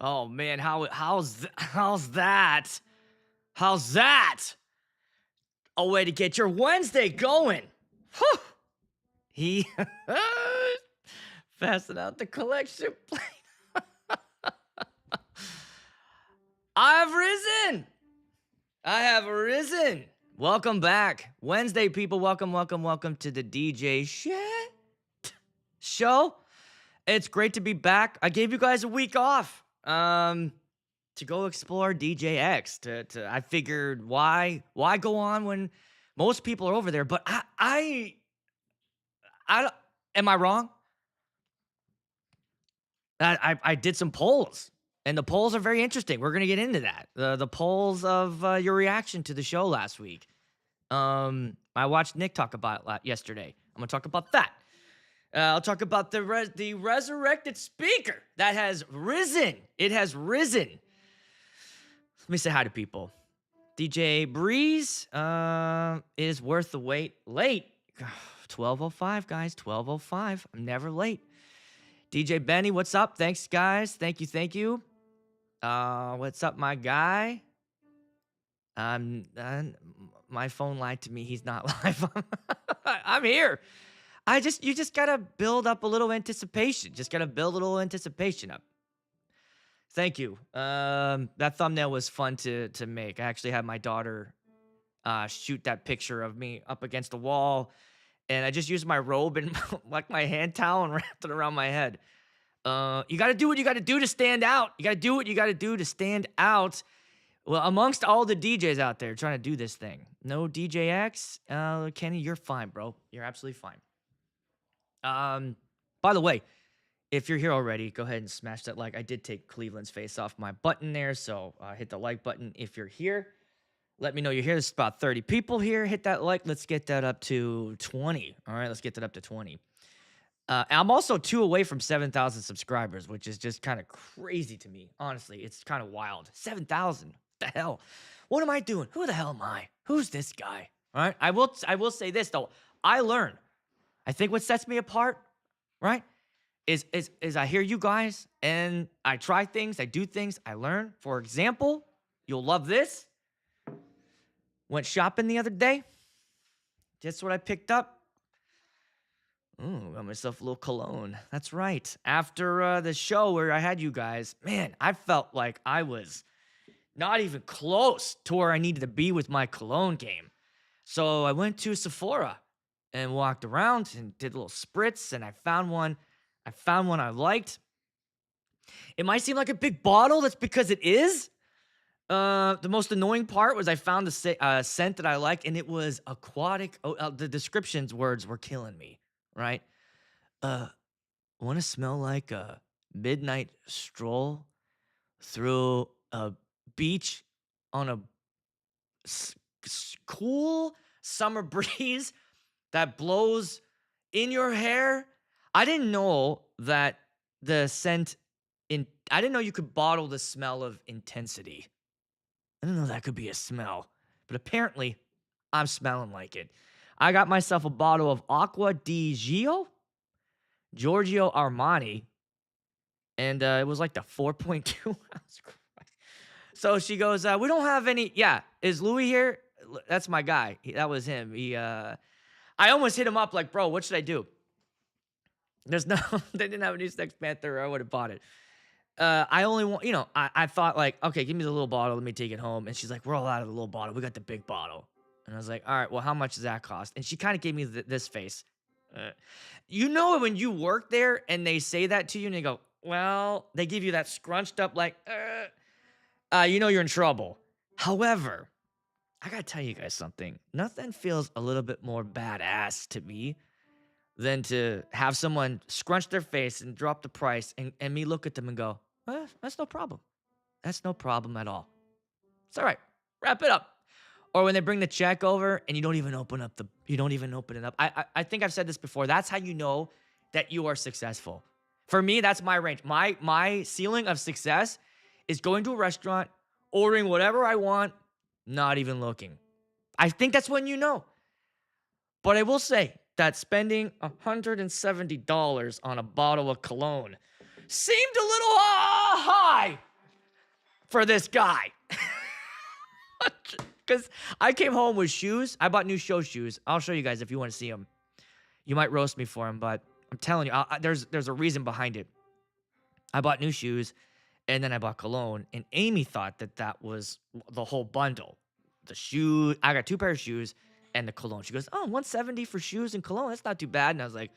Oh man, how's that? How's that? A way to get your Wednesday going. Whew. He fasten out the collection plate. I've risen. I have risen. Welcome back. Wednesday, people. Welcome to the DJ show. It's great to be back. I gave you guys a week off to go explore DJX. I figured why go on when most people are over there, but I am I wrong? I did some polls, and the polls are very interesting. We're gonna get into that. The polls of your reaction to the show last week. I watched Nick talk about it yesterday. I'm gonna talk about that. I'll talk about the resurrected speaker that has risen. It has risen. Let me say hi to people. DJ Breeze is worth the wait. Late. 12:05, guys. 12:05. I'm never late. DJ Benny, what's up? Thanks, guys. Thank you. What's up, my guy? My phone lied to me. He's not live. I'm here. You just gotta build up a little anticipation. Just gotta build a little anticipation up. Thank you. That thumbnail was fun to make. I actually had my daughter shoot that picture of me up against the wall, and I just used my robe and like my hand towel and wrapped it around my head. You gotta do what you gotta do to stand out. You gotta do what you gotta do to stand out. Well, amongst all the DJs out there trying to do this thing. No DJX. Kenny, you're fine, bro. You're absolutely fine. By the way, if you're here already, go ahead and smash that like. I did take Cleveland's face off my button there, so hit the like button if you're here. Let me know you're here. There's about 30 people here. Hit that like. Let's get that up to 20. All right, let's get that up to 20. I'm also 2 away from 7,000 subscribers, which is just kind of crazy to me. Honestly, it's kind of wild. 7,000. What the hell? What am I doing? Who the hell am I? Who's this guy? All right. I will say this though. I learn. I think what sets me apart, right, is I hear you guys and I try things, I do things, I learn. For example, you'll love this. Went shopping the other day. Guess what I picked up? Ooh, got myself a little cologne. That's right. After the show where I had you guys, man, I felt like I was not even close to where I needed to be with my cologne game. So I went to Sephora and walked around and did a little spritz, and I found one I liked. It might seem like a big bottle. That's because it is. The most annoying part was I found the scent that I liked, and it was aquatic. The descriptions words were killing me, right? Want to smell like a midnight stroll through a beach on a cool summer breeze that blows in your hair. I didn't know that the scent I didn't know you could bottle the smell of intensity. I didn't know that could be a smell, but apparently I'm smelling like it. I got myself a bottle of Acqua di Giorgio Armani, and it was like the 4.2 ounce. So she goes, we don't have any. Yeah, is Louis here? That's my guy. That was him. I almost hit him up like, bro, what should I do? They didn't have a new Sex Panther, or I would have bought it. I only want, I thought like, okay, give me the little bottle. Let me take it home. And she's like, we're all out of the little bottle. We got the big bottle. And I was like, all right, well, how much does that cost? And she kind of gave me this face. When you work there and they say that to you and they go, well, they give you that scrunched up like, you're in trouble. However, I got to tell you guys something. Nothing feels a little bit more badass to me than to have someone scrunch their face and drop the price and me look at them and go, that's no problem. That's no problem at all. It's all right. Wrap it up. Or when they bring the check over and you don't even open it up. I think I've said this before. That's how you know that you are successful. For me, that's my range. My ceiling of success is going to a restaurant, ordering whatever I want, not even looking. I think that's when you know. But I will say that spending $170 on a bottle of cologne seemed a little high. for this guy. Because I came home with shoes. I bought new show shoes. I'll show you guys if you want to see them. You might roast me for them, but I'm telling you, there's a reason behind it. I bought new shoes, and then I bought cologne, and Amy thought that was the whole bundle. The shoe, I got 2 pairs of shoes and the cologne. She goes, "Oh, 170 for shoes and cologne. That's not too bad." And I was like,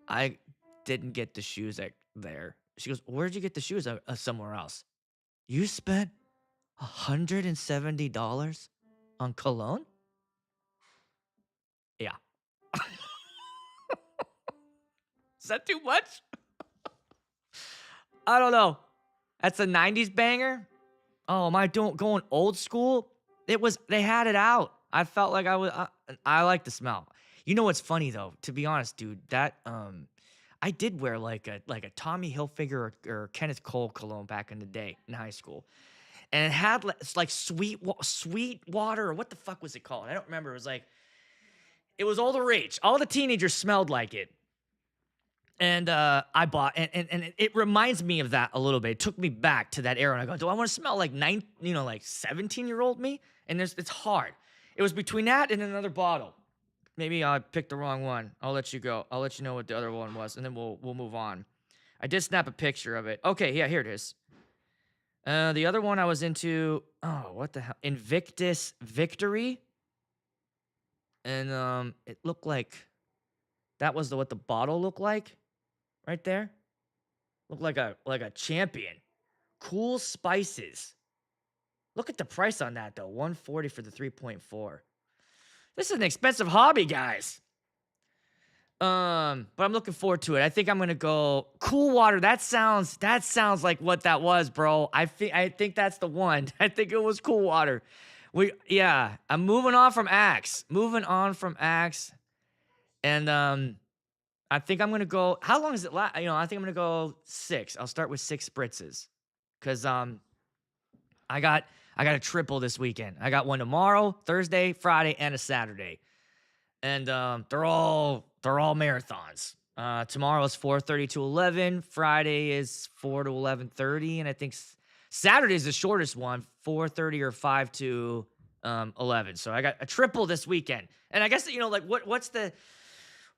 "I didn't get the shoes there." She goes, "Where'd you get the shoes?" Somewhere else. You spent $170 on cologne? Yeah. Is that too much? I don't know. That's a 90s banger. Oh, am I going old school? They had it out. I felt like I like the smell. You know what's funny though? To be honest, dude, that I did wear like a Tommy Hilfiger or Kenneth Cole cologne back in the day in high school. And it had it's like sweet water, or what the fuck was it called? I don't remember. It was all the rage. All the teenagers smelled like it. And I bought, and it reminds me of that a little bit. It took me back to that era, and I go, do I want to smell like 17-year-old me? And it's hard. It was between that and another bottle. Maybe I picked the wrong one. I'll let you go. I'll let you know what the other one was, and then we'll move on. I did snap a picture of it. Okay, yeah, here it is. The other one I was into, oh, what the hell? Invictus Victory. And it looked like that was what the bottle looked like. Right there. Looked like a champion. Cool Spices. Look at the price on that though. $140 for the 3.4. This is an expensive hobby, guys. But I'm looking forward to it. I think I'm gonna go Cool Water. That sounds like what that was, bro. I think that's the one. I think it was Cool Water. I'm moving on from Axe. And I think I'm gonna go. How long does it last? I think I'm gonna go 6. I'll start with 6 spritzes, cause I got a triple this weekend. I got one tomorrow, Thursday, Friday, and a Saturday, and they're all marathons. Tomorrow is 4:30 to 11. Friday is 4 to 11:30, and I think Saturday is the shortest one, 4:30 or 5 to 11. So I got a triple this weekend, and I guess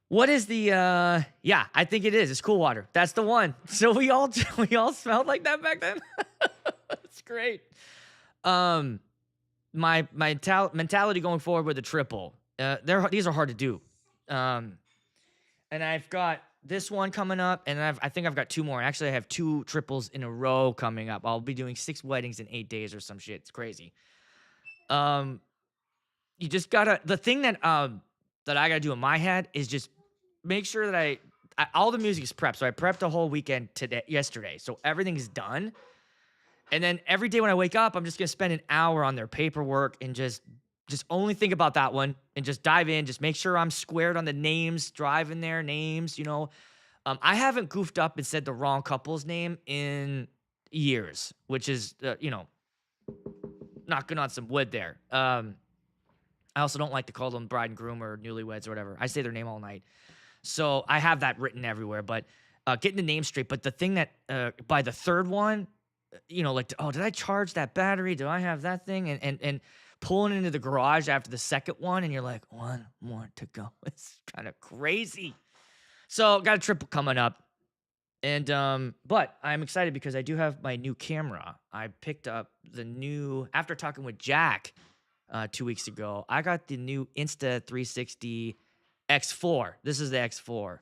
what is the yeah, I think it is. It's Cool Water. That's the one. So we all smelled like that back then. That's great. My mentality going forward with the triple. These are hard to do. And I've got this one coming up, and I think I've got 2 more. Actually, I have 2 triples in a row coming up. I'll be doing 6 weddings in 8 days or some shit. It's crazy. You just gotta, the thing that I gotta do in my head is just make sure that all the music is prepped. So I prepped the whole weekend yesterday. So everything's done. And then every day when I wake up, I'm just gonna spend an hour on their paperwork and just only think about that one and just dive in. Just make sure I'm squared on the names, driving their names. I haven't goofed up and said the wrong couple's name in years, which is knocking on some wood there. I also don't like to call them bride and groom or newlyweds or whatever. I say their name all night. So I have that written everywhere, but getting the name straight. But the thing that by the third one, did I charge that battery? Do I have that thing? And pulling into the garage after the second one, and you're like, one more to go. It's kind of crazy. So got a triple coming up. And but I'm excited because I do have my new camera. I picked up after talking with Jack 2 weeks ago, I got the new Insta360 X4. This is the X4.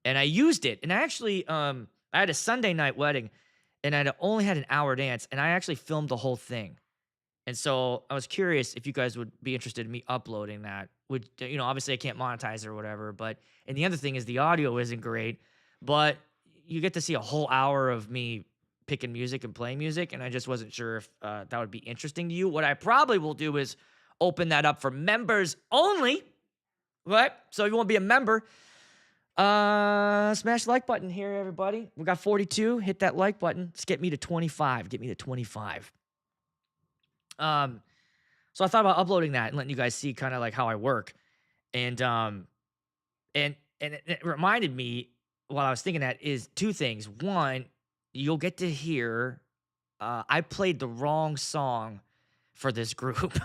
And I used it. And I actually, I had a Sunday night wedding, and I only had an hour dance, and I actually filmed the whole thing. And so I was curious if you guys would be interested in me uploading that. Obviously I can't monetize it or whatever, and the other thing is the audio isn't great, but you get to see a whole hour of me picking music and playing music, and I just wasn't sure if that would be interesting to you. What I probably will do is open that up for members only. Right? So if you want to be a member, smash the like button here, everybody. We got 42. Hit that like button. Let's get me to 25. So I thought about uploading that and letting you guys see kind of like how I work. And it reminded me while I was thinking that is 2 things. One, you'll get to hear I played the wrong song for this group.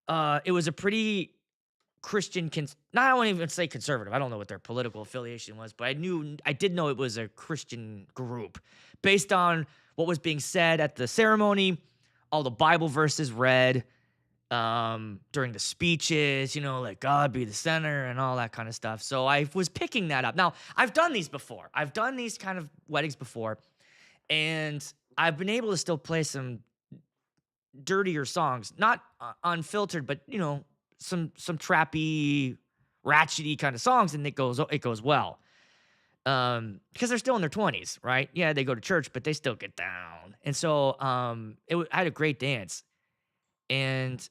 It was a pretty Christian, not I won't even say conservative. I don't know what their political affiliation was, but I did know it was a Christian group based on what was being said at the ceremony, all the Bible verses read during the speeches, let God be the center and all that kind of stuff. So I was picking that up. Now, I've done these before. I've done these kind of weddings before, and I've been able to still play some dirtier songs, not unfiltered, but some trappy, ratchety kind of songs, and it goes well. Because they're still in their 20s, right? Yeah, they go to church, but they still get down. And so I had a great dance, and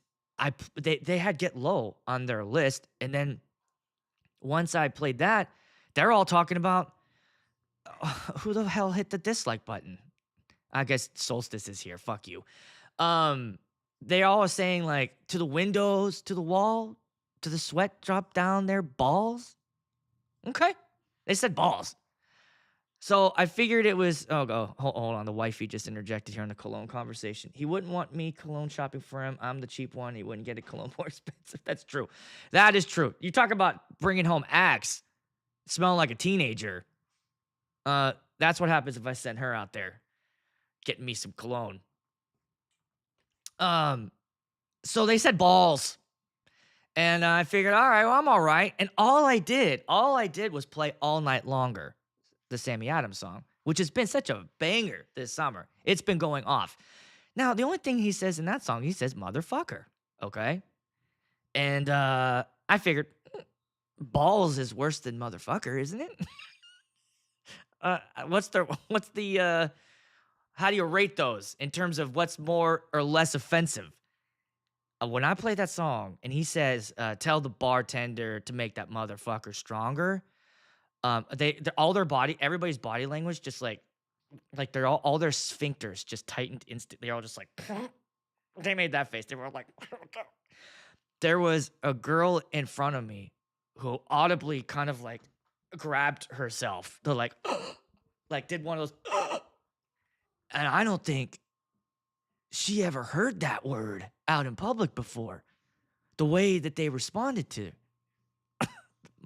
they had Get Low on their list, and then once I played that, they're all talking about who the hell hit the dislike button. I guess Solstice is here. Fuck you. They all are saying like, to the windows, to the wall, to the sweat drop down their balls. Okay, they said balls. So I figured it was. Hold on. The wifey just interjected here in the cologne conversation. He wouldn't want me cologne shopping for him. I'm the cheap one. He wouldn't get a cologne more expensive. That's true. That is true. You talk about bringing home Axe, smelling like a teenager. That's what happens if I send her out there getting me some cologne. So they said balls. And I figured, all right, well, I'm all right. And all I did was play All Night Longer, the Sammy Adams song, which has been such a banger this summer. It's been going off. Now, the only thing he says in that song, he says motherfucker, okay? And I figured, balls is worse than motherfucker, isn't it? What's the how do you rate those in terms of what's more or less offensive? When I play that song and he says, tell the bartender to make that motherfucker stronger, they're all everybody's body language, just like they're all their sphincters just tightened instantly. They're all just like, they made that face. They were like, there was a girl in front of me who audibly kind of like grabbed herself to like did one of those, and I don't think she ever heard that word out in public before. The way that they responded to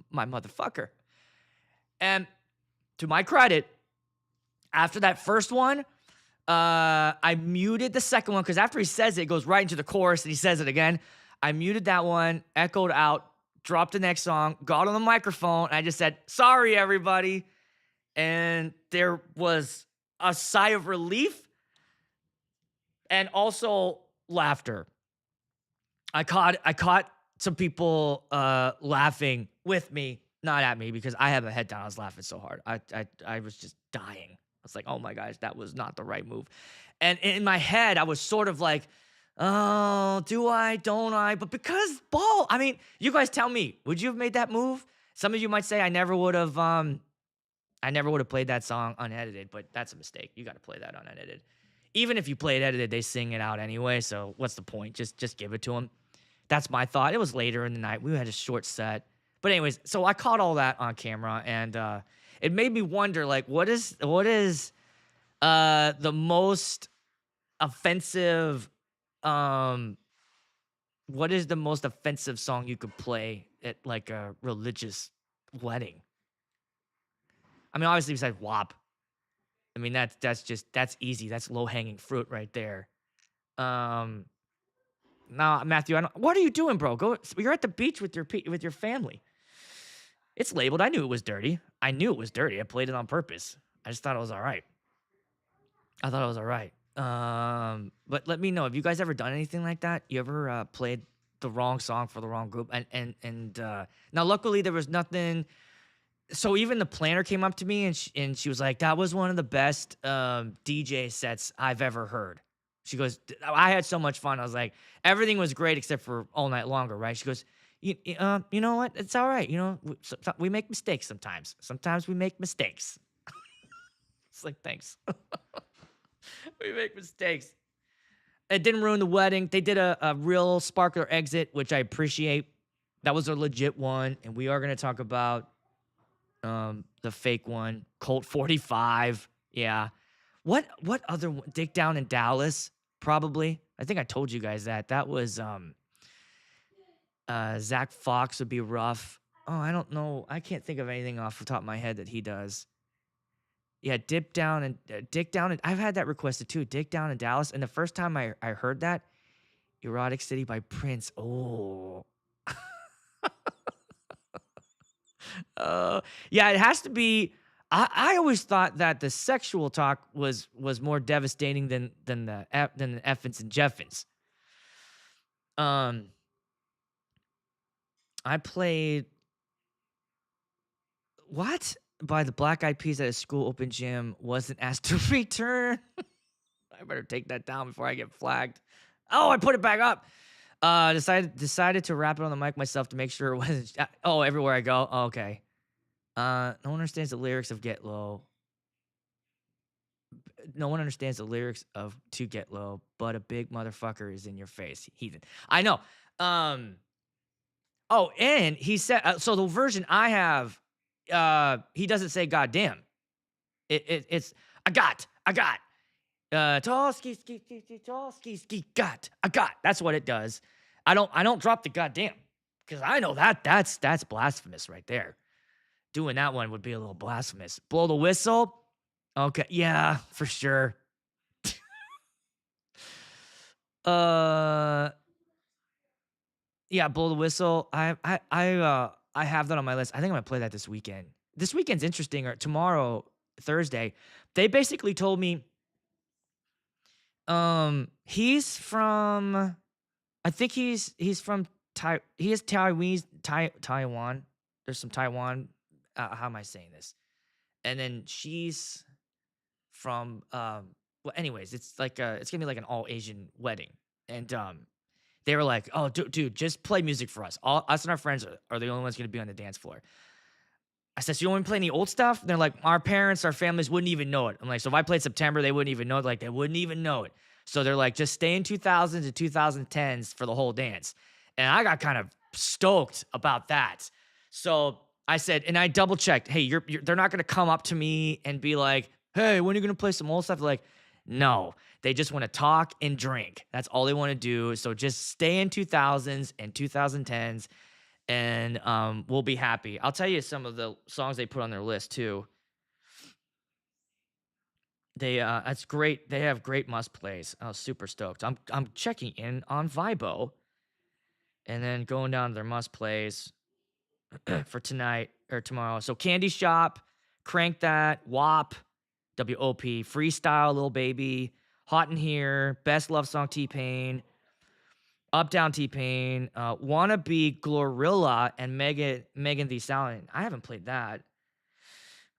my motherfucker. And to my credit, after that first one, I muted the second one because after he says it, it goes right into the chorus and he says it again. I muted that one, echoed out, dropped the next song, got on the microphone, and I just said, sorry, everybody. And there was a sigh of relief and also laughter. I caught some people laughing with me, not at me, because I had my head down. I was laughing so hard. I was just dying. I was like, oh my gosh, that was not the right move. And in my head, I was sort of like, oh, do I, don't I? But because I mean, you guys tell me, would you have made that move? Some of you might say I never would have played that song unedited, but that's a mistake. You got to play that unedited. Even if you play it edited, they sing it out anyway, so what's the point? Just give it to them. That's my thought. It was later in the night. We had a short set. But anyways, so I caught all that on camera, and it made me wonder, like, what is the most offensive what is the most offensive song you could play at like a religious wedding? I mean, obviously besides WAP. I mean, that's easy. That's low-hanging fruit right there. Now, Matthew, what are you doing, bro? You're at the beach with your family. It's labeled. I knew it was dirty. I played it on purpose. I just thought it was all right. But let me know, have you guys ever done anything like that? You ever played the wrong song for the wrong group? And now, luckily, there was nothing. So even the planner came up to me and she was like, that was one of the best DJ sets I've ever heard. She goes, I had so much fun. I was like, everything was great except for All Night Longer, right? She goes, you know what? It's all right. We make mistakes sometimes. Sometimes we make mistakes. It's like, thanks. We make mistakes. It didn't ruin the wedding. They did a real sparkler exit, which I appreciate. That was a legit one. And we are going to talk about the fake one, Colt 45. Yeah. What other one? Dick Down in Dallas? Probably. I think I told you guys that. That was Zach Fox would be rough. Oh, I don't know. I can't think of anything off the top of my head that he does. Yeah, Dip Down and Dick Down and I've had that requested too. Dick Down in Dallas. And the first time I heard that, Erotic City by Prince. Oh. Yeah, it has to be. I always thought that the sexual talk was more devastating than the effins and jeffins. Um, I played what by the Black Eyed Peas at a school open gym wasn't asked to return. I better take that down before I get flagged. Oh, I put it back up. Decided to wrap it on the mic myself to make sure it wasn't. Oh, everywhere I go. Oh, okay. No one understands the lyrics of Get Low. No one understands the lyrics of To Get Low, but a big motherfucker is in your face, heathen. I know. Oh, and he said so. The version I have, he doesn't say goddamn. It's I got. Tall ski ski ski ski tall ski ski got I got. That's what it does. I don't drop the goddamn because I know that's blasphemous right there. Doing that one would be a little blasphemous. Blow the whistle. Okay, yeah, for sure. Uh, yeah, blow the whistle. I have that on my list. I think I'm gonna play that this weekend. This weekend's interesting. Or tomorrow, Thursday, they basically told me, he's from. I think he's from He is Taiwanese. Taiwan. There's some Taiwan. How am I saying this? And then she's from well, anyways, it's gonna be like an all Asian wedding. And they were like, oh dude, just play music for us. All us and our friends are the only ones gonna be on the dance floor. I said, so you don't want to play any old stuff? And they're like, our parents, our families wouldn't even know it. I'm like, so if I played September, they wouldn't even know it. Like, they wouldn't even know it. So they're like, just stay in 2000s and 2010s for the whole dance. And I got kind of stoked about that. So I said, and I double checked, hey, they're not going to come up to me and be like, hey, when are you going to play some old stuff? They're like, no, they just want to talk and drink. That's all they want to do. So just stay in 2000s and 2010s and we'll be happy. I'll tell you some of the songs they put on their list too. That's great. They have great must plays. I was super stoked. I'm checking in on Vibo and then going down to their must plays for tonight or tomorrow. So Candy Shop, Crank That, WAP, WOP, Freestyle, Lil Baby, Hot in Here, Best Love Song T-Pain, Up Down T-Pain, Wanna Be Glorilla, and Megan Thee Stallion. I haven't played that.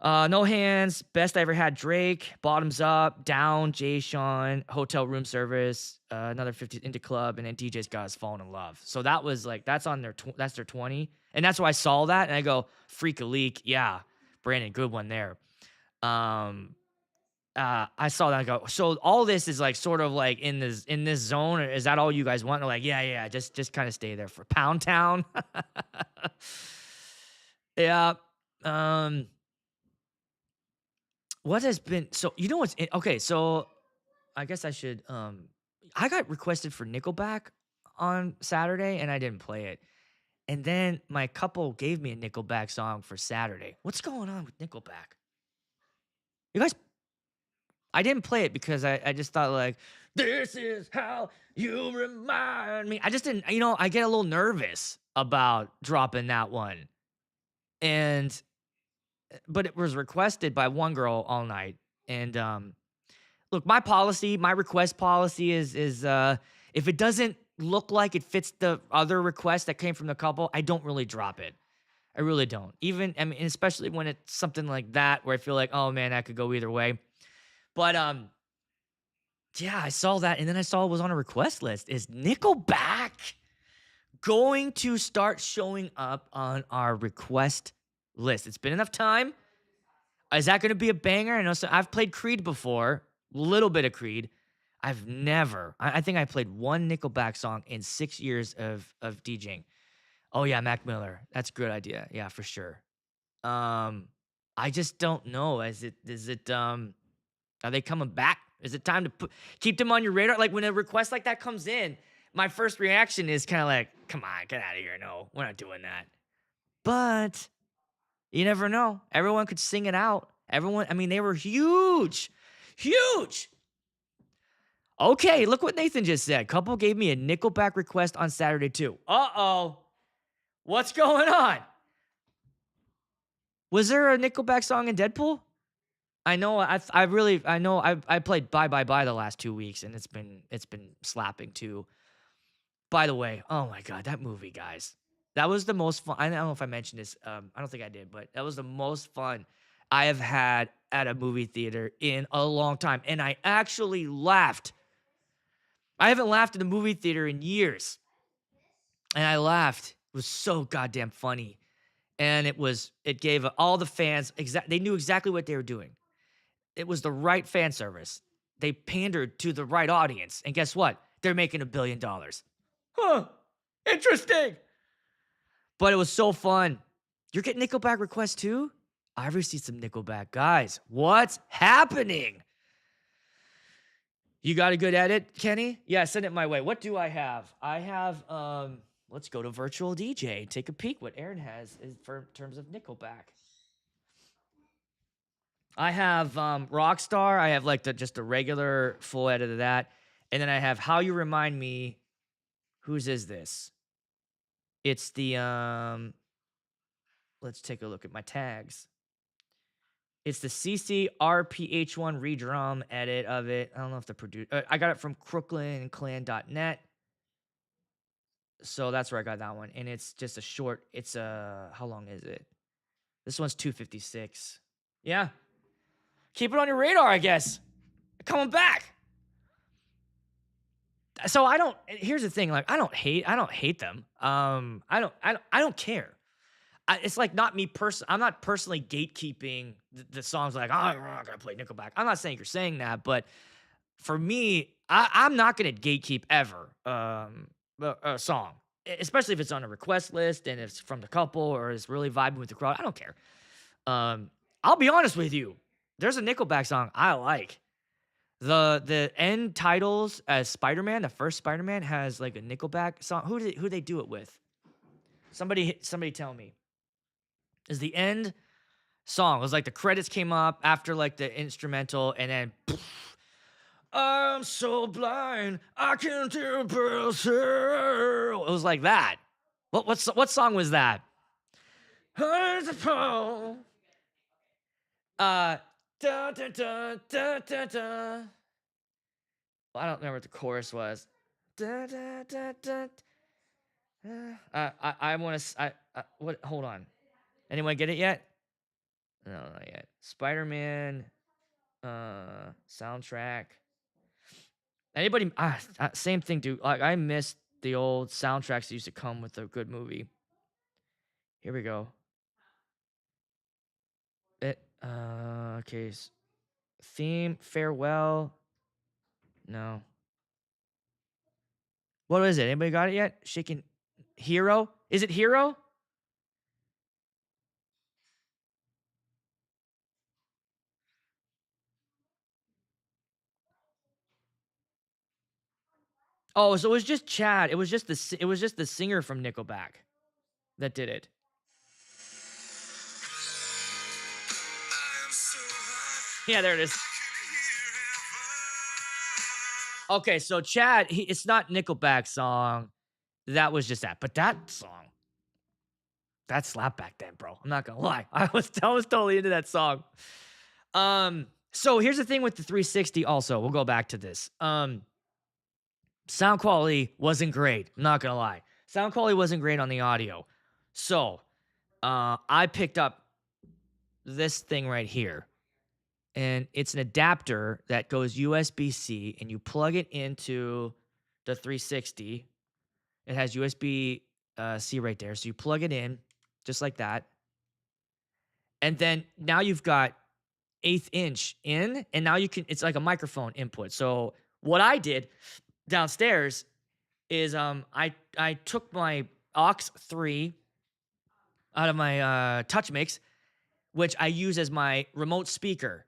No Hands, Best I Ever Had Drake, Bottoms Up, Down, Jay Sean, Hotel Room Service, another 50 into Club, and then DJ's Guys Fallen in Love. So that was like, that's on that's their 20. And that's why I saw that and I go, Freak a Leak. Yeah, Brandon, good one there. I saw that and go, so all this is like sort of like in this zone, or is that all you guys want? And they're like, yeah, just kind of stay there for Pound Town. Yeah. What has been so you know what's okay, so I guess I should I got requested for Nickelback on Saturday and I didn't play it. And then my couple gave me a Nickelback song for Saturday. What's going on with Nickelback? You guys I didn't play it because I just thought like this is how you remind me. I just didn't, I get a little nervous about dropping that one. And but it was requested by one girl all night. And look, my request policy is if it doesn't look like it fits the other request that came from the couple, I don't really drop it. I really don't. Even I mean, especially when it's something like that where I feel like, oh man, that could go either way. But yeah, I saw that, and then I saw it was on a request list. Is Nickelback going to start showing up on our request list? It's been enough time. Is that going to be a banger? I know. So I've played Creed before, little bit of Creed. I've never. I think I played one Nickelback song in 6 years of DJing. Oh yeah, Mac Miller. That's a good idea. Yeah, for sure. I just don't know. Is it Are they coming back? Is it time to keep them on your radar? Like when a request like that comes in, my first reaction is kind of like, come on, get out of here. No, we're not doing that. But you never know. Everyone could sing it out. Everyone, I mean, they were huge. Huge. Okay, look what Nathan just said. Couple gave me a Nickelback request on Saturday too. Uh-oh. What's going on? Was there a Nickelback song in Deadpool? I know I played Bye Bye Bye the last 2 weeks and it's been slapping too. By the way, oh my god, that movie, guys. That was the most fun. I don't know if I mentioned this. I don't think I did, but that was the most fun I have had at a movie theater in a long time. And I actually laughed. I haven't laughed in a movie theater in years. And I laughed. It was so goddamn funny. And it gave all the fans, they knew exactly what they were doing. It was the right fan service. They pandered to the right audience. And guess what? They're making $1 billion. Huh. Interesting. But it was so fun. You're getting Nickelback requests too? I've received some Nickelback. Guys, what's happening? You got a good edit, Kenny? Yeah, send it my way. What do I have? I have, let's go to Virtual DJ. Take a peek what Aaron has for terms of Nickelback. I have Rockstar. I have like just a regular full edit of that. And then I have How You Remind Me. Whose is this? It's the, let's take a look at my tags. It's the CCRPH1 redrum edit of it. I don't know if the producer, I got it from crooklynandclan.net. So that's where I got that one. And it's just a short, how long is it? This one's 256. Yeah. Keep it on your radar, I guess. Coming back. So here's the thing, like I don't hate them. I don't care. It's like not me I'm not personally gatekeeping the songs like, oh, I'm not going to play Nickelback. I'm not saying you're saying that, but for me, I'm not going to gatekeep ever a song, especially if it's on a request list and it's from the couple or it's really vibing with the crowd. I don't care. I'll be honest with you. There's a Nickelback song I like. The end titles as Spider-Man, the first Spider-Man has like a Nickelback song. Who they do it with? Somebody tell me. Is the end song. It was like the credits came up after like the instrumental and then poof, I'm so blind I can't tell. It was like that. What song was that? Da, da, da, da, da, da. Well, I don't remember what the chorus was. Da, da, da, da. I want to. What? Hold on. Anyone get it yet? No, not yet. Spider-Man soundtrack. Anybody? Same thing, dude. Like I missed the old soundtracks that used to come with a good movie. Here we go. Okay. Theme, farewell. No. What is it? Anybody got it yet? Shaking Hero? Is it Hero? Oh, so it was just Chad. It was just the singer from Nickelback that did it. Yeah, there it is. Okay, so Chad, it's not Nickelback song. That was just that. But that song, that slapped back then, bro. I'm not gonna lie. I was totally into that song. So here's the thing with the 360 also. We'll go back to this. Sound quality wasn't great. I'm not gonna lie. Sound quality wasn't great on the audio. So I picked up this thing right here. And it's an adapter that goes USB-C, and you plug it into the 360. It has USB-C right there. So you plug it in just like that. And then now you've got 1/8 inch in, and now it's like a microphone input. So what I did downstairs is I took my aux 3 out of my Touch Mix, which I use as my remote speaker.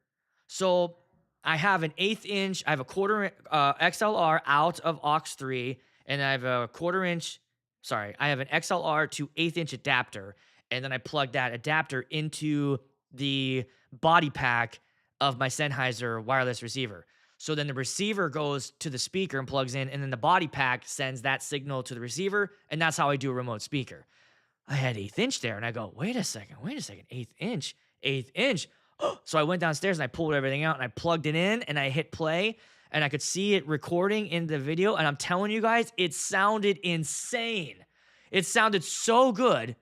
So I have an 1/8 inch. I have a quarter XLR out of aux 3, and I have a quarter inch. Sorry, I have an XLR to 1/8 inch adapter, and then I plug that adapter into the body pack of my Sennheiser wireless receiver. So then the receiver goes to the speaker and plugs in, and then the body pack sends that signal to the receiver, and that's how I do a remote speaker. I had 1/8 inch there, and I go, wait a second, 1/8 inch, 1/8 inch. So I went downstairs and I pulled everything out and I plugged it in and I hit play and I could see it recording in the video. And I'm telling you guys, it sounded insane. It sounded so good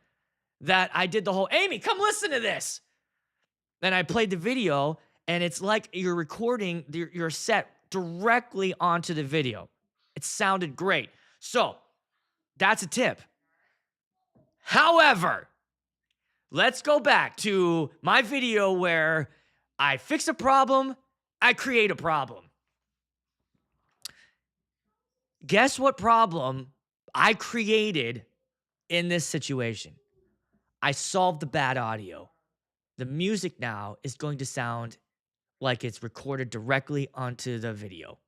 that I did the whole, Amy, come listen to this. Then I played the video and it's like you're recording your set directly onto the video. It sounded great. So that's a tip. However, let's go back to my video where I fix a problem, I create a problem. Guess what problem I created in this situation? I solved the bad audio. The music now is going to sound like it's recorded directly onto the video.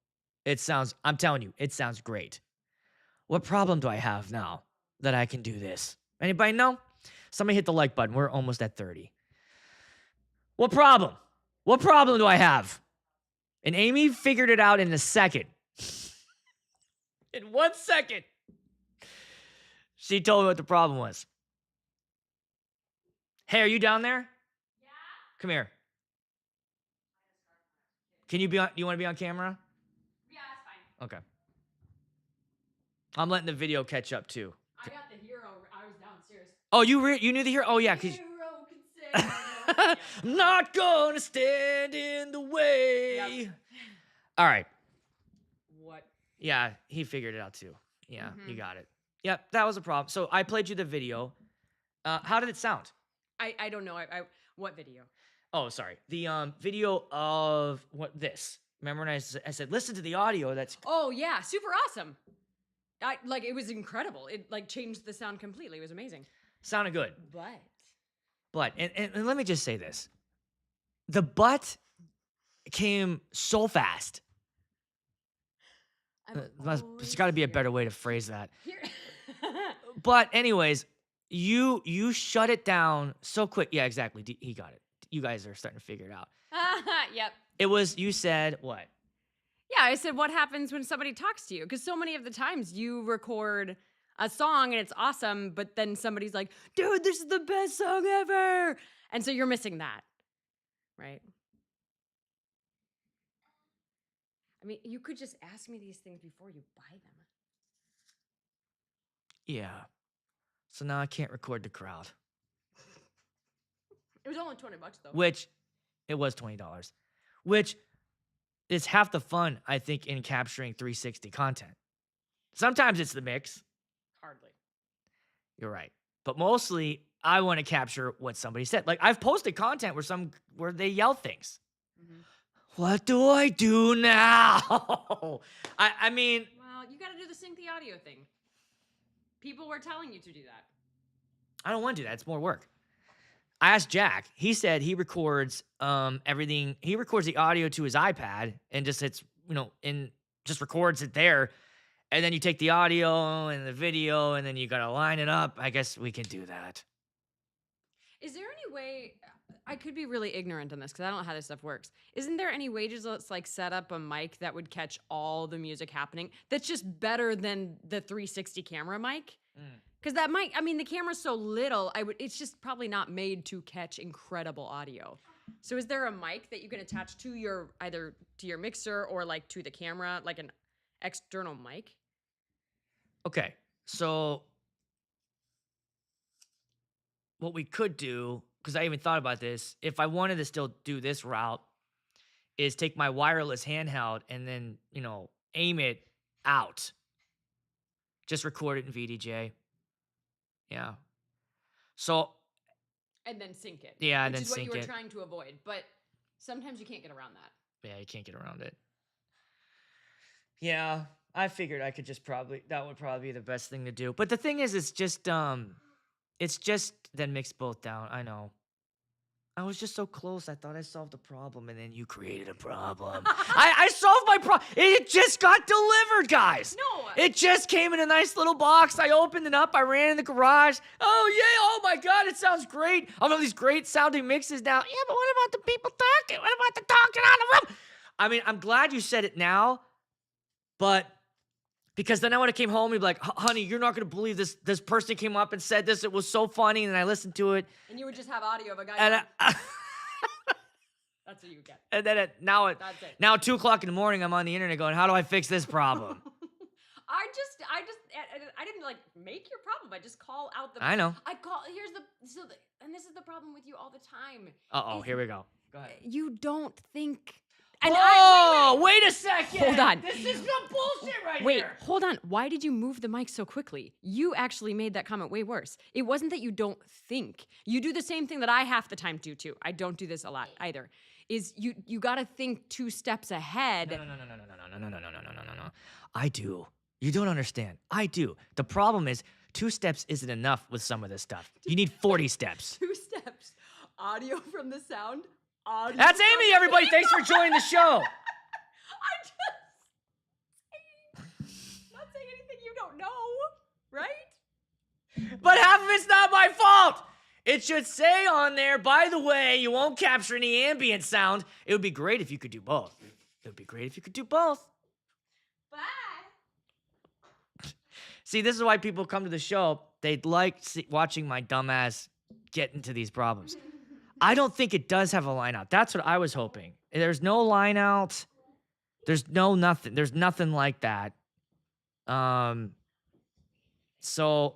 I'm telling you, it sounds great. What problem do I have now that I can do this? Anybody know? Somebody hit the like button. We're almost at 30. What problem? What problem do I have? And Amy figured it out in a second. In 1 second. She told me what the problem was. Hey, are you down there? Yeah. Come here. Can you you want to be on camera? Yeah, that's fine. Okay. I'm letting the video catch up too. I got the hero. I was downstairs. Oh, you knew the hero? Oh, yeah. Hero can say I'm not gonna stand in the way. Yep. All right. What? Yeah, he figured it out too. Yeah, you got it. Yep, that was a problem. So I played you the video. How did it sound? I don't know. What video? Oh, sorry. The video of this. Remember when I said, listen to the audio? Oh yeah, super awesome. It was incredible. It changed the sound completely. It was amazing. Sounded good. But and let me just say this. The but came so fast. There's got to be a better way to phrase that. But anyways, you shut it down so quick. Yeah, exactly. He got it. You guys are starting to figure it out. Yep. You said what? Yeah, I said what happens when somebody talks to you? Because so many of the times you record a song and it's awesome, but then somebody's like, dude, this is the best song ever. And so you're missing that, right? I mean, you could just ask me these things before you buy them. Yeah. So now I can't record the crowd. It was only $20 though. Which, it was $20. Which is half the fun, I think, in capturing 360 content. Sometimes it's the mix. Hardly. You're right. But mostly, I want to capture what somebody said. Like, I've posted content where they yell things. Mm-hmm. What do I do now? I mean... Well, you got to do the sync the audio thing. People were telling you to do that. I don't want to do that. It's more work. I asked Jack. He said he records everything. He records the audio to his iPad and just hits, just records it there. And then you take the audio and the video and then you got to line it up. I guess we can do that. Is there any way, I could be really ignorant on this because I don't know how this stuff works. Isn't there any way to set up a mic that would catch all the music happening that's just better than the 360 camera mic? Because that mic, the camera's so little, it's just probably not made to catch incredible audio. So is there a mic that you can attach to either to your mixer or to the camera, like an external mic? Okay, so what we could do, because I even thought about this, if I wanted to still do this route, is take my wireless handheld and then, aim it out. Just record it in VDJ. Yeah. So. And then sync it. Yeah, and then sync it. Which is what you were trying to avoid. But sometimes you can't get around that. Yeah, you can't get around it. Yeah, I figured I could just that would probably be the best thing to do. But the thing is, it's just then mix both down. I know. I was just so close. I thought I solved the problem, and then you created a problem. I solved my problem. It just got delivered, guys. No. It just came in a nice little box. I opened it up. I ran in the garage. Oh, yeah. Oh, my God. It sounds great. I have all these great sounding mixes now. Yeah, but what about the people talking? What about the talking out of the room? I mean, I'm glad you said it now, but because then I would have came home and be like, honey, you're not going to believe this. This person came up and said this. It was so funny. And I listened to it. And you would just have audio of a guy. And That's what you would get. And then now 2 o'clock in the morning, I'm on the internet going, how do I fix this problem? I didn't like make your problem. I just call out the. I know. And this is the problem with you all the time. Uh-oh, here we go. Go ahead. You don't think. And wait a second. Hold on. This is some bullshit right Wait, here. hold on. Why did you move the mic so quickly? You actually made that comment way worse. It wasn't that you don't think. You do the same thing that I half the time do too. I don't do this a lot either. Is you got to think 2 steps ahead. No. I do. You don't understand. I do. The problem is 2 steps isn't enough with some of this stuff. You need 40 steps. 2 steps. Audio from the sound. Audio. That's Amy, everybody. Thanks for joining the show. Not saying anything you don't know, right? But half of it's not my fault. It should say on there, by the way, you won't capture any ambient sound. It would be great if you could do both. Bye. See, this is why people come to the show. They like watching my dumbass get into these problems. I don't think it does have a line out. That's what I was hoping. There's no line out. There's nothing. There's nothing like that. So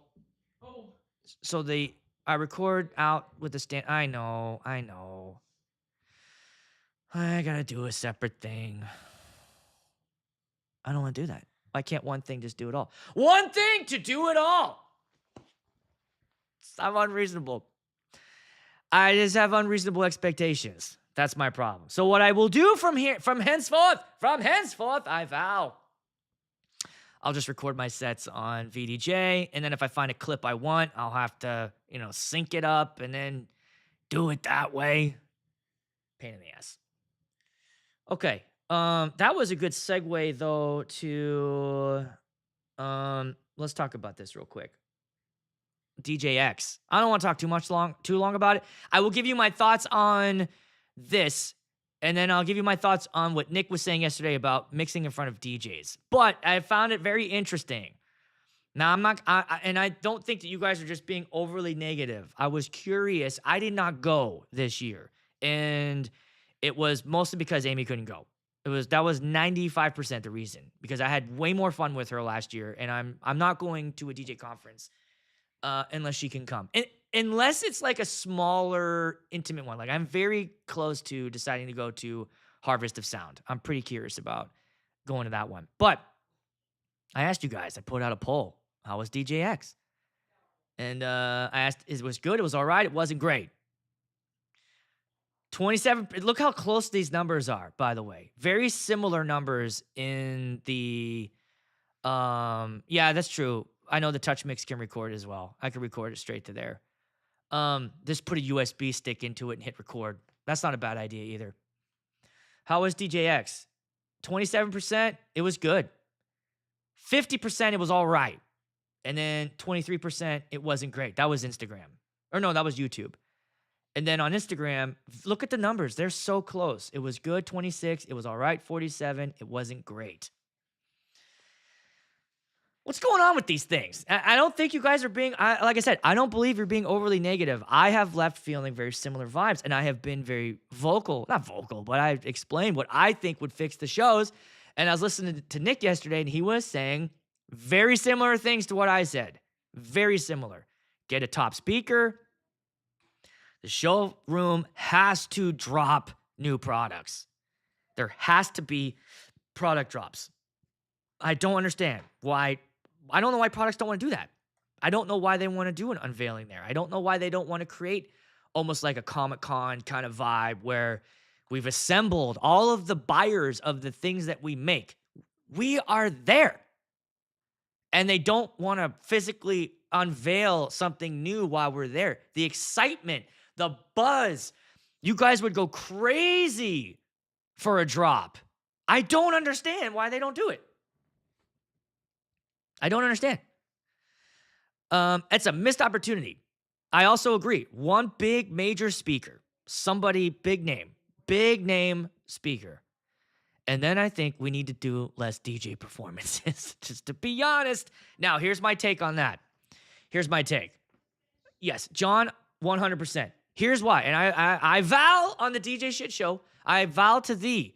I record out with the stand. I know. I gotta do a separate thing. I don't want to do that. Why can't one thing just do it all? One thing to do it all. I'm unreasonable. I just have unreasonable expectations. That's my problem. So what I will do from henceforth, I vow, I'll just record my sets on VDJ, and then if I find a clip I want, I'll have to, sync it up and then do it that way. Pain in the ass. Okay. That was a good segue though to let's talk about this real quick. DJX. I don't want to talk too long about it. I will give you my thoughts on this, and then I'll give you my thoughts on what Nick was saying yesterday about mixing in front of DJs. But I found it very interesting. Now, I don't think that you guys are just being overly negative. I was curious. I did not go this year, and it was mostly because Amy couldn't go. That was 95% the reason, because I had way more fun with her last year, and I'm not going to a DJ conference unless she can come. Unless it's like a smaller, intimate one. Like, I'm very close to deciding to go to Harvest of Sound. I'm pretty curious about going to that one. But I asked you guys, I put out a poll. How was DJX? And I asked, it was good? It was all right? It wasn't great. 27, look how close these numbers are, by the way. Very similar numbers in the, yeah, that's true. I know the Touch Mix can record as well. I can record it straight to there. Just put a USB stick into it and hit record. That's not a bad idea either. How was DJX? 27%, it was good. 50%, it was all right. And then 23%, it wasn't great. That was Instagram. Or no, that was YouTube. And then on Instagram, look at the numbers. They're so close. It was good, 26. It was all right, 47. It wasn't great. What's going on with these things? I don't think you guys are being, like I said, I don't believe you're being overly negative. I have left feeling very similar vibes, and I have been very vocal. Not vocal, but I explained what I think would fix the shows. And I was listening to Nick yesterday, and he was saying very similar things to what I said. Very similar. Get a top speaker. The showroom has to drop new products. There has to be product drops. I don't understand why. I don't know why products don't want to do that. I don't know why they want to do an unveiling there. I don't know why they don't want to create almost like a Comic-Con kind of vibe where we've assembled all of the buyers of the things that we make. We are there. And they don't want to physically unveil something new while we're there. The excitement, the buzz, You guys would go crazy for a drop. I don't understand why they don't do it. I don't understand. It's a missed opportunity. I also agree. One big major speaker, somebody big name speaker. And then I think we need to do less DJ performances, just to be honest. Now, here's my take on that. Here's my take. Yes, John, 100%. Here's why. And I vow on the DJ Shit Show, I vow to thee,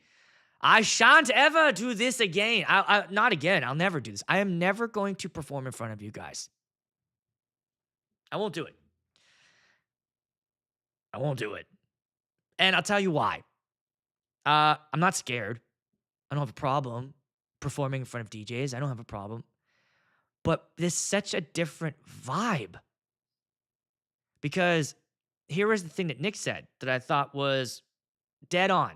I shan't ever do this again. Not again. I'll never do this. I am never going to perform in front of you guys. I won't do it. I won't do it. And I'll tell you why. I'm not scared. I don't have a problem performing in front of DJs. I don't have a problem. But there's such a different vibe. Because here is the thing that Nick said that I thought was dead on,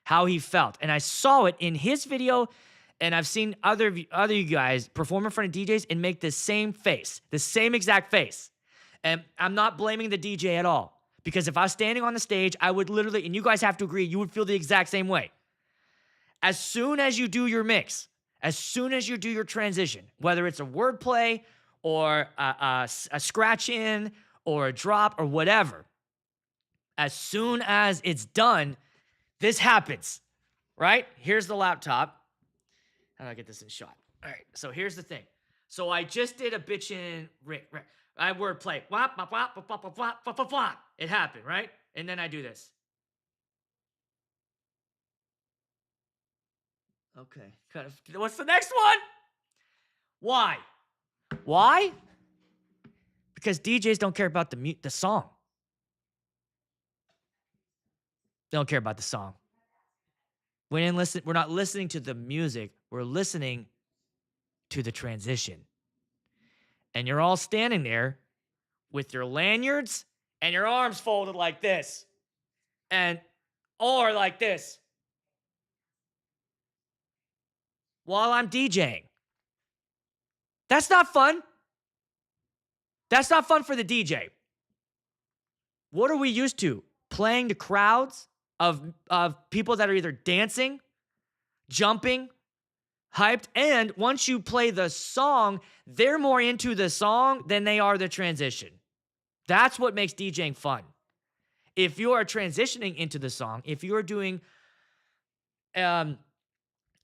how he felt. And I saw it in his video, and I've seen other you guys perform in front of DJs and make the same face, the same exact face. And I'm not blaming the DJ at all. Because if I was standing on the stage, I would literally, and you guys have to agree, you would feel the exact same way. As soon as you do your mix, as soon as you do your transition, whether it's a wordplay or a scratch in or a drop or whatever, as soon as it's done, this happens, right? Here's the laptop. How do I get this in shot? All right, so here's the thing. So I just did a bitchin' I wordplay. Wop, wop, wop, wop, wop, wop, wop, wop, wop. It happened, right? And then I do this. Okay. Kind of. What's the next one? Why? Why? Because DJs don't care about the song. They don't care about the song. We're not listening to the music. We're listening to the transition. And you're all standing there with your lanyards and your arms folded like this. Or like this. While I'm DJing. That's not fun. That's not fun for the DJ. What are we used to? Playing to crowds of people that are either dancing, jumping, hyped, and once you play the song, they're more into the song than they are the transition. That's what makes DJing fun. If you are transitioning into the song, if you're doing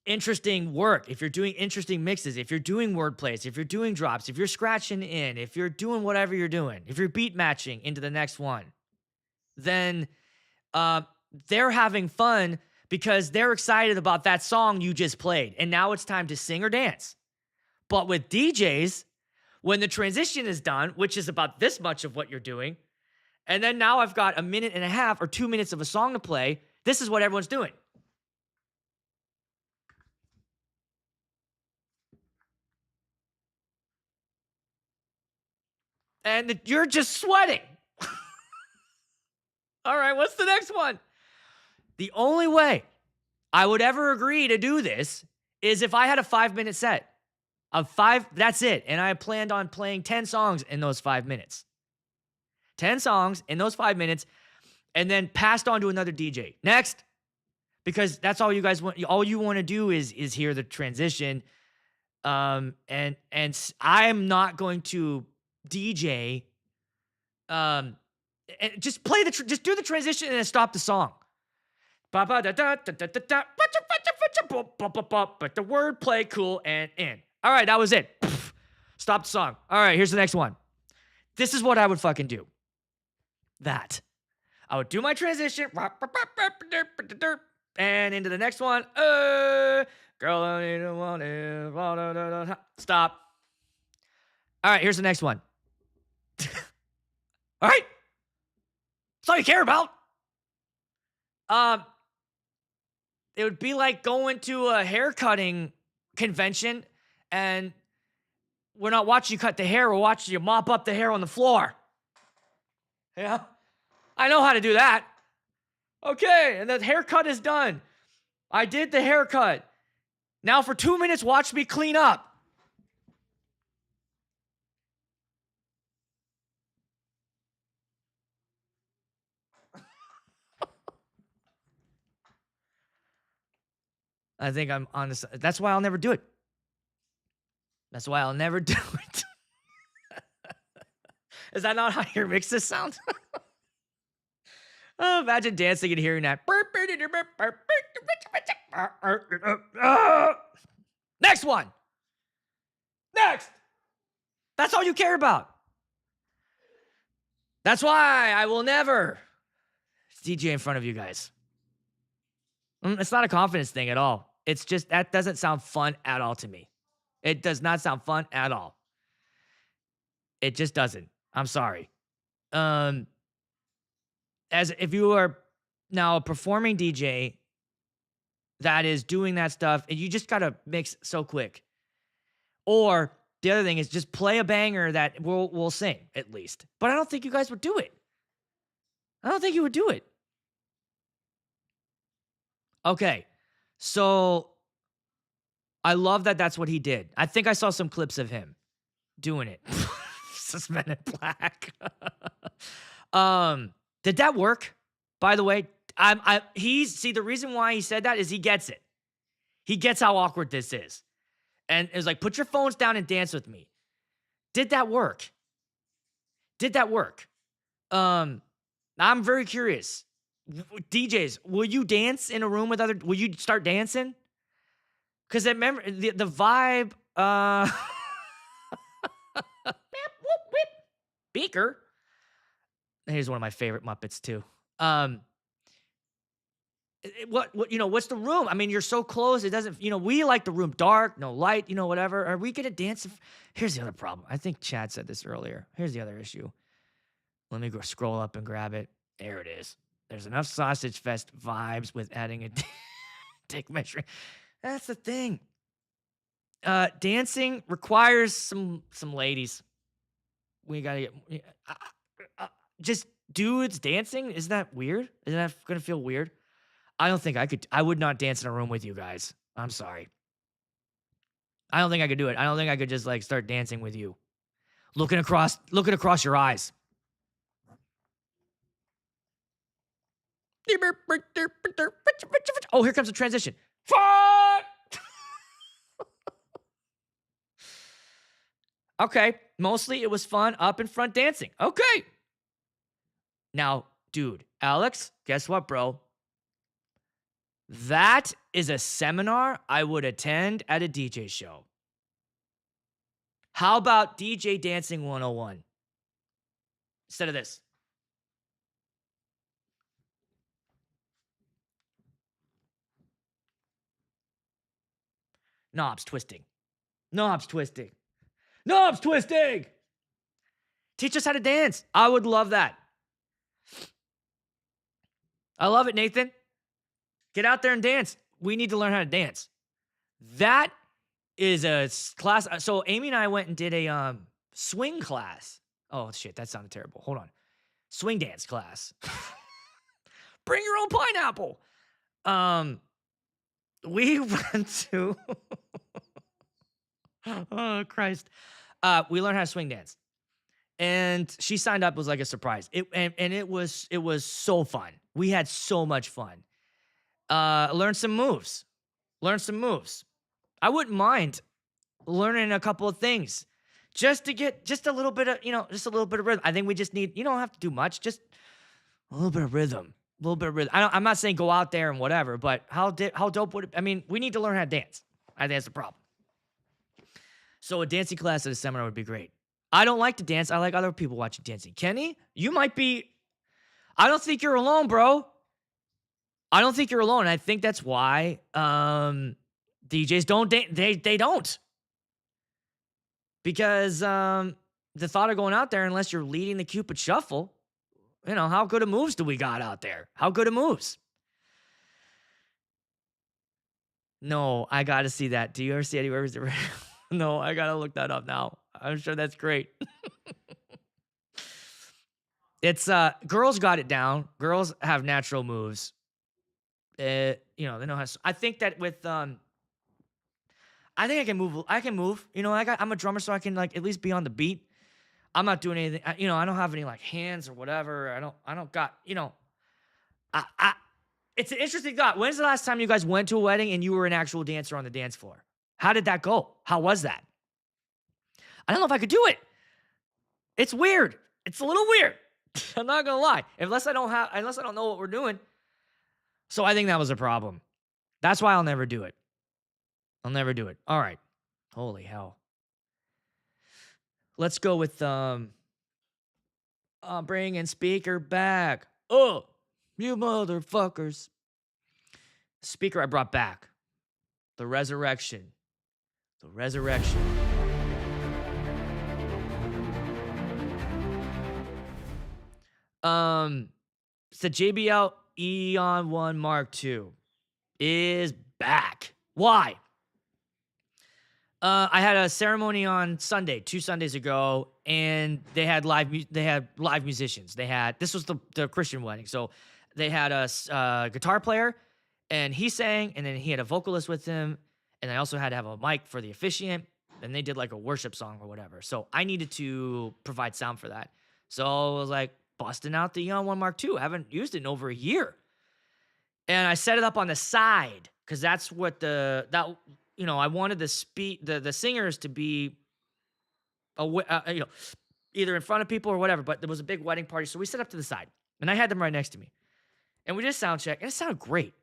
interesting work, if you're doing interesting mixes, if you're doing word plays, if you're doing drops, if you're scratching in, if you're doing whatever you're doing, if you're beat matching into the next one, then they're having fun because they're excited about that song you just played. And now it's time to sing or dance. But with DJs, when the transition is done, which is about this much of what you're doing, and then now I've got a minute and a half or 2 minutes of a song to play, this is what everyone's doing. And you're just sweating. All right, what's the next one? The only way I would ever agree to do this is if I had a 5-minute set of 5, that's it. And I planned on playing 10 songs in those 5 minutes. 10 songs in those 5 minutes, and then passed on to another DJ. Next. Because that's all you guys want. All you want to do is hear the transition. And I'm not going to DJ. And just just do the transition and then stop the song. But the word play cool and in. All right, that was it. Stop the song. All right, here's the next one. This is what I would fucking do. That. I would do my transition. And into the next one. Girl, I need to want it. Stop. All right, here's the next one. All right. That's all you care about. It would be like going to a haircutting convention and we're not watching you cut the hair, we're watching you mop up the hair on the floor. Yeah. I know how to do that. Okay, and the haircut is done. I did the haircut. Now for 2 minutes, watch me clean up. I think I'm on this. That's why I'll never do it. That's why I'll never do it. Is that not how your mixes sound? Oh, imagine dancing and hearing that. Next one. Next. That's all you care about. That's why I will never DJ in front of you guys. It's not a confidence thing at all. It's just that doesn't sound fun at all to me. It does not sound fun at all. It just doesn't. I'm sorry. As if you are now a performing DJ that is doing that stuff, and you just gotta mix so quick. Or the other thing is just play a banger that we'll sing at least. But I don't think you guys would do it. I don't think you would do it. Okay, so I love that that's what he did. I think I saw some clips of him doing it. This Men in Black. Did that work? By the way, the reason why he said that is he gets it. He gets how awkward this is. And it was like, put your phones down and dance with me. Did that work? Did that work? I'm very curious. DJs, will you dance in a room with will you start dancing? Because I remember the vibe, Beaker. Here's one of my favorite Muppets too. What's the room? I mean, you're so close. It doesn't, we like the room dark, no light, whatever. Are we gonna dance? Here's the other problem. I think Chad said this earlier. Here's the other issue. Let me go scroll up and grab it. There it is. There's enough Sausage Fest vibes with adding a dick measuring. That's the thing. Dancing requires some ladies. We gotta get just dudes dancing. Isn't that weird? Isn't that gonna feel weird? I don't think I could. I would not dance in a room with you guys. I'm sorry. I don't think I could do it. I don't think I could just like start dancing with you. Looking across your eyes. Oh, here comes the transition. Okay, mostly it was fun up in front dancing. Okay. Now, dude, Alex, guess what, bro? That is a seminar I would attend at a DJ show. How about DJ Dancing 101? Instead of this. Knobs twisting. Knobs twisting. Knobs twisting! Teach us how to dance. I would love that. I love it, Nathan. Get out there and dance. We need to learn how to dance. That is a class. So Amy and I went and did a swing class. Oh, shit, that sounded terrible. Hold on. Swing dance class. Bring your own pineapple. We went to... Oh, Christ. We learned how to swing dance. And she signed up, was like a surprise. It was so fun. We had so much fun. Learn some moves. I wouldn't mind learning a couple of things just to get just a little bit of, rhythm. I think we just need, you don't have to do much, just a little bit of rhythm. I'm not saying go out there and whatever, but how dope would it, I mean, we need to learn how to dance. I think that's the problem. So a dancing class at a seminar would be great. I don't like to dance. I like other people watching dancing. Kenny, you might be, I don't think you're alone, bro. I don't think you're alone. I think that's why DJs don't dance. They don't. Because the thought of going out there, unless you're leading the Cupid Shuffle, how good of moves do we got out there? How good of moves? No, I got to see that. Do you ever see Eddie Rivers? No, I got to look that up now. I'm sure that's great. It's girls got it down. Girls have natural moves. They know how to, I think that with I think I can move. I'm a drummer, so I can like at least be on the beat. I'm not doing anything. I don't have any like hands or whatever. I don't got, It's an interesting thought. When's the last time you guys went to a wedding and you were an actual dancer on the dance floor? How did that go? How was that? I don't know if I could do it. It's weird. It's a little weird. I'm not gonna lie. Unless I don't know what we're doing. So I think that was a problem. That's why I'll never do it. I'll never do it. All right. Holy hell. Let's go with bringing speaker back. Oh, you motherfuckers. Speaker I brought back. The Resurrection. The Resurrection. It's the JBL Eon 1 Mark II is back. Why? I had a ceremony on Sunday, 2 Sundays ago, and they had live musicians. This was the Christian wedding, so they had a guitar player, and he sang, and then he had a vocalist with him, and I also had to have a mic for the officiant, and they did like a worship song or whatever. So I needed to provide sound for that. So I was like busting out the Eon 1 Mark II. I haven't used it in over a year, and I set it up on the side because that's what I wanted the singers to be, either in front of people or whatever. But there was a big wedding party, so we set up to the side, and I had them right next to me, and we did sound check, and it sounded great.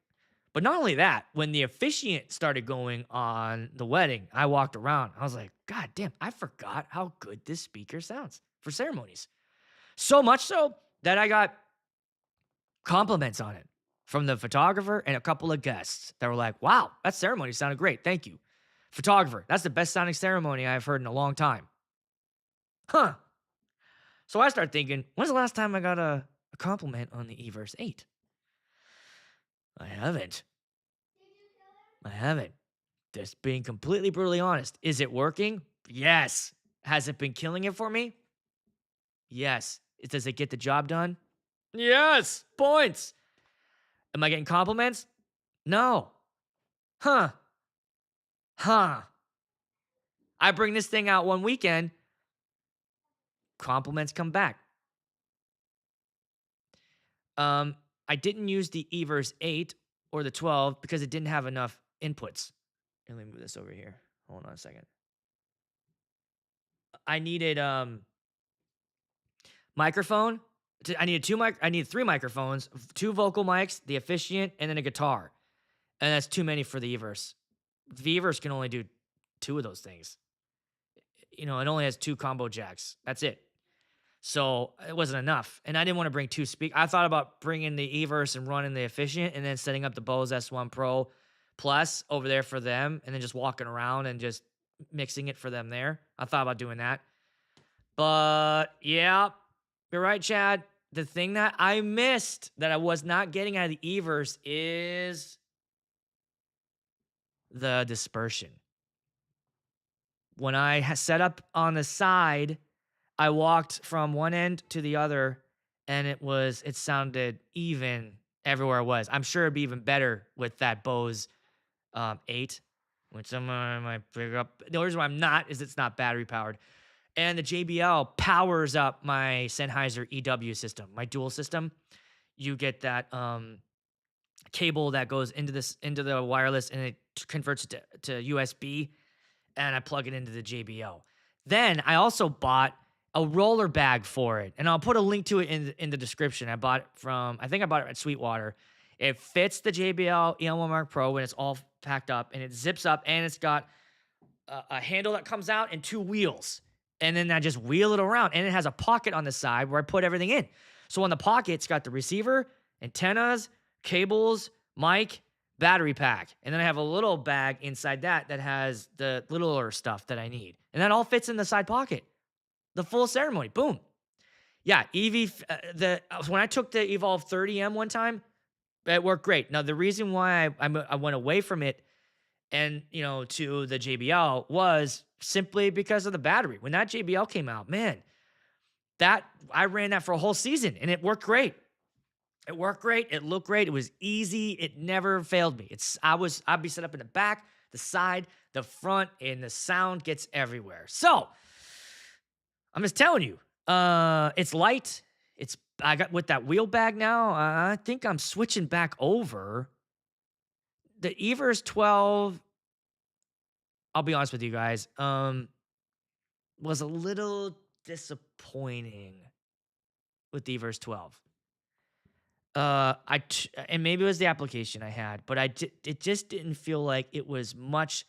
But not only that, when the officiant started going on the wedding, I walked around. I was like, God damn, I forgot how good this speaker sounds for ceremonies. So much so that I got compliments on it from the photographer and a couple of guests that were like, wow, that ceremony sounded great. Thank you. Photographer, that's the best sounding ceremony I've heard in a long time. Huh. So I started thinking, when's the last time I got a compliment on the Everse 8? I haven't. Just being completely brutally honest. Is it working? Yes. Has it been killing it for me? Yes. Does it get the job done? Yes. Points. Am I getting compliments? No. Huh. I bring this thing out one weekend. Compliments come back. I didn't use the Everse 8 or the 12 because it didn't have enough inputs. Let me move this over here. Hold on a second. I needed microphone. I needed 3 microphones, 2 vocal mics, the officiant, and then a guitar. And that's too many for the Everse. The Everse can only do 2 of those things. It only has 2 combo jacks. That's it. So it wasn't enough. And I didn't want to bring 2 speakers. I thought about bringing the Everse and running the officiant and then setting up the Bose S1 Pro Plus over there for them and then just walking around and just mixing it for them there. I thought about doing that. But yeah, you're right, Chad. The thing that I missed that I was not getting out of the Everse is the dispersion. When I set up on the side, I walked from one end to the other, and it sounded even everywhere I was. I'm sure it'd be even better with that Bose 8, which I might pick up. The only reason why I'm not is it's not battery powered. And the JBL powers up my Sennheiser EW system, my dual system. You get that cable that goes into the wireless, and it converts it to USB, and I plug it into the JBL. Then I also bought a roller bag for it, and I'll put a link to it in the description. I bought it at Sweetwater. It fits the JBL Eon 1 Mark Pro when it's all packed up, and it zips up, and it's got a handle that comes out and 2 wheels. And then I just wheel it around, and it has a pocket on the side where I put everything in. So on the pocket, it's got the receiver, antennas, cables, mic, battery pack. And then I have a little bag inside that has the littler stuff that I need. And that all fits in the side pocket. The full ceremony. Boom. Yeah, when I took the Evolve 30M one time, it worked great. Now, the reason why I went away from it and, to the JBL was simply because of the battery. When that JBL came out, man, I ran that for a whole season, and it worked great. It worked great. It looked great. It was easy. It never failed me. I'd be set up in the back, the side, the front, and the sound gets everywhere. So I'm just telling you, it's light. It's I got with that wheel bag now, I think I'm switching back over. The Evers 12, I'll be honest with you guys, was a little disappointing with the Evers 12. And maybe it was the application I had, but it just didn't feel like it was much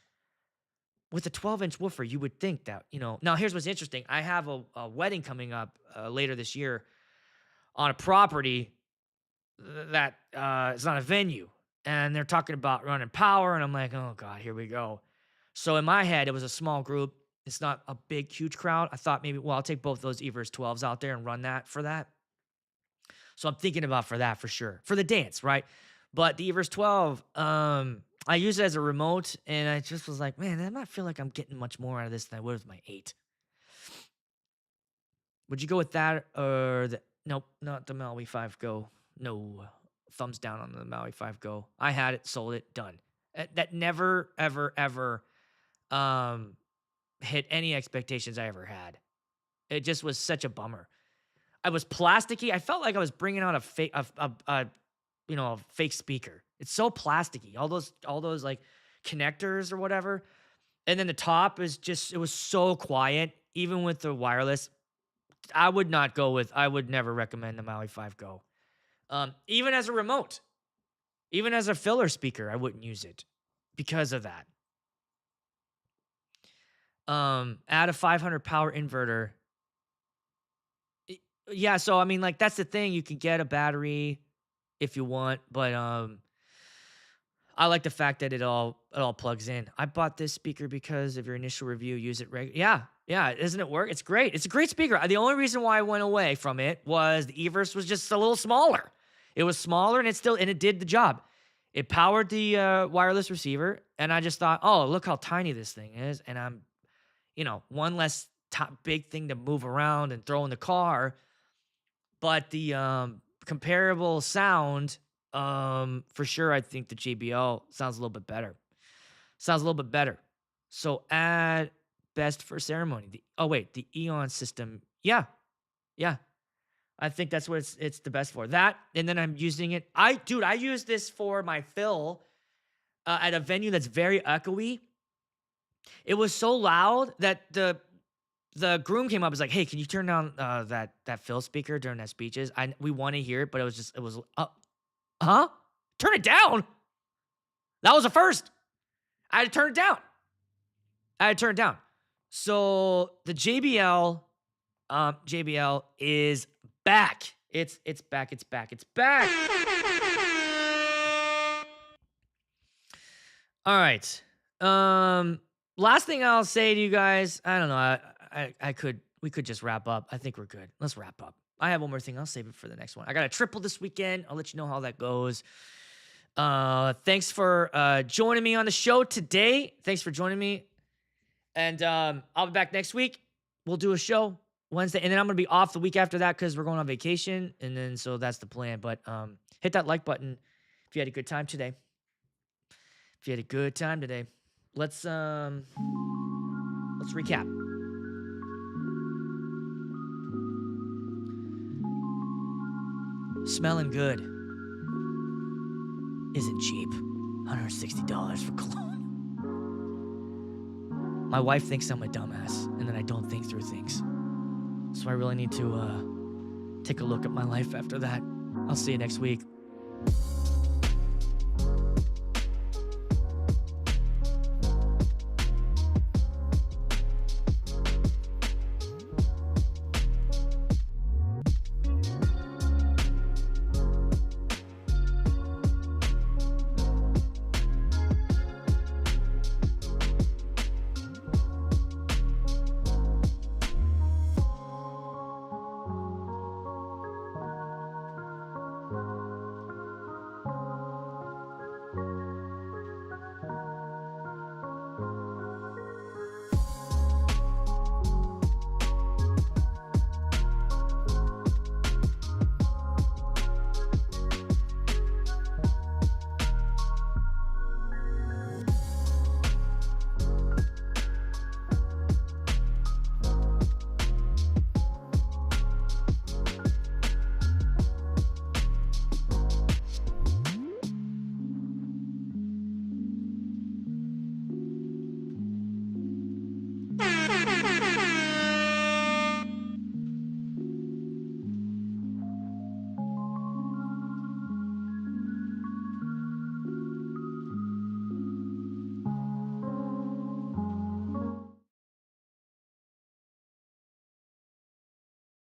with a 12-inch woofer. You would think that, Now here's what's interesting. I have a wedding coming up later this year on a property that is not a venue, and they're talking about running power, and I'm like, oh god, here we go. So in my head, it was a small group. It's not a big, huge crowd. I thought maybe, well, I'll take both those Evers 12s out there and run that for that. So I'm thinking about for that for sure. For the dance, right? But the Evers 12, I use it as a remote, and I just was like, man, I might feel like I'm getting much more out of this than I would with my 8. Would you go with that or the nope, not the Maui 5 Go. No. Thumbs down on the Maui 5 Go. I had it, sold it, done. That never, ever, ever hit any expectations I ever had. It just was such a bummer. I was plasticky. I felt like I was bringing out a fake, a fake speaker. It's so plasticky. All those like connectors or whatever. And then the top is just, it was so quiet, even with the wireless. I would never recommend the Maui 5 Go. Even as a remote, even as a filler speaker, I wouldn't use it because of that. Add a 500 power inverter. Yeah, so I mean, like that's the thing. You can get a battery if you want, but I like the fact that it all plugs in. I bought this speaker because of your initial review. Use it regularly. Yeah, isn't it work? It's great. It's a great speaker. The only reason why I went away from it was the Evers was just a little smaller. It was smaller and it did the job. It powered the wireless receiver, and I just thought, oh, look how tiny this thing is, and I'm, one less big thing to move around and throw in the car. But the comparable sound, for sure, I think the JBL sounds a little bit better. So add best for ceremony. The Eon system. Yeah. I think that's what it's the best for. That, and then I'm using it. I use this for my fill at a venue that's very echoey. It was so loud that the groom came up and was like, hey, can you turn down that fill speaker during that speeches? We want to hear it, but it was turn it down. That was a first. I had to turn it down. So the JBL is back. It's back. All right. Last thing I'll say to you guys, I don't know. We could just wrap up. I think we're good. Let's wrap up. I have one more thing. I'll save it for the next one. I got a triple this weekend. I'll let you know how that goes. Thanks for joining me on the show today. Thanks for joining me. And I'll be back next week. We'll do a show Wednesday. And then I'm going to be off the week after that because we're going on vacation. And then so that's the plan. But hit that like button if you had a good time today. Let's recap. Smelling good isn't cheap. $160 for cologne. My wife thinks I'm a dumbass, and then I don't think through things. So I really need to take a look at my life after that. I'll see you next week.